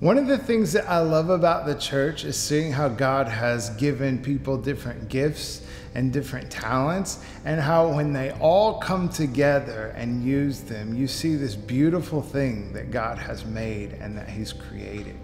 One of the things that I love about the church is seeing how God has given people different gifts and different talents, and how when they all come together and use them, you see this beautiful thing that God has made and that he's created.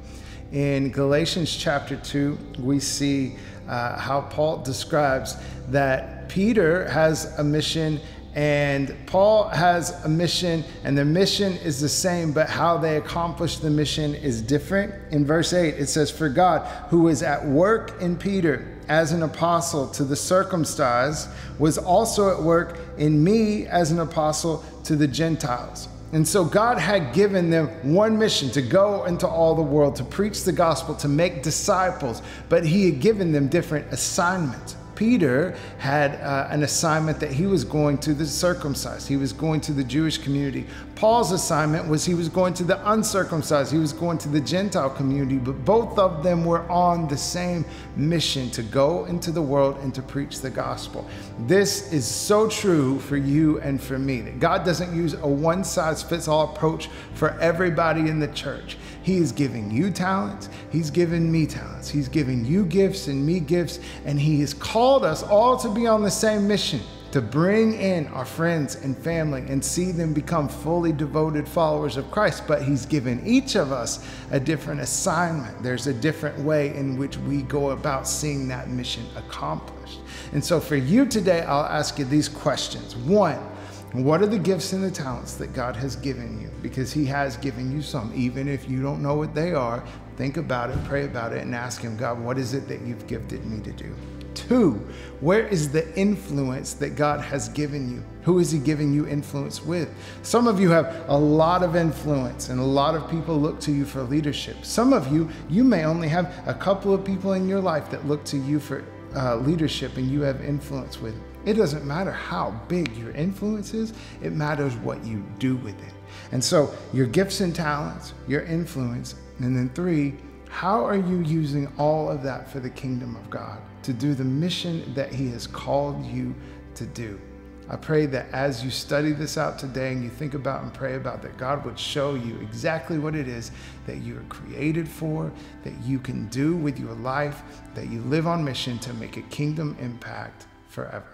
In Galatians chapter 2, we see how Paul describes that Peter has a mission and Paul has a mission, and the mission is the same, but how they accomplish the mission is different. In verse 8, it says, "For God, who is at work in Peter as an apostle to the circumcised, was also at work in me as an apostle to the Gentiles." And so God had given them one mission, to go into all the world, to preach the gospel, to make disciples, but he had given them different assignments. Peter had an assignment that he was going to the circumcised. He was going to the Jewish community. Paul's assignment was he was going to the uncircumcised. He was going to the Gentile community, but both of them were on the same mission, to go into the world and to preach the gospel. This is so true for you and for me, that God doesn't use a one-size-fits-all approach for everybody in the church. He is giving you talents. He's given me talents. He's giving you gifts and me gifts, and he has called us all to be on the same mission, to bring in our friends and family and see them become fully devoted followers of Christ. But he's given each of us a different assignment. There's a different way in which we go about seeing that mission accomplished. And so for you today, I'll ask you these questions. One, what are the gifts and the talents that God has given you? Because he has given you some. Even if you don't know what they are, think about it, pray about it, and ask him, God, what is it that you've gifted me to do? Two, where is the influence that God has given you? Who is he giving you influence with? Some of you have a lot of influence, and a lot of people look to you for leadership. Some of you, you may only have a couple of people in your life that look to you for leadership and you have influence with. It doesn't matter how big your influence is, it matters what you do with it. And so your gifts and talents, your influence, and then three, how are you using all of that for the kingdom of God, to do the mission that he has called you to do? I pray that as you study this out today and you think about and pray about, that God would show you exactly what it is that you are created for, that you can do with your life, that you live on mission to make a kingdom impact forever.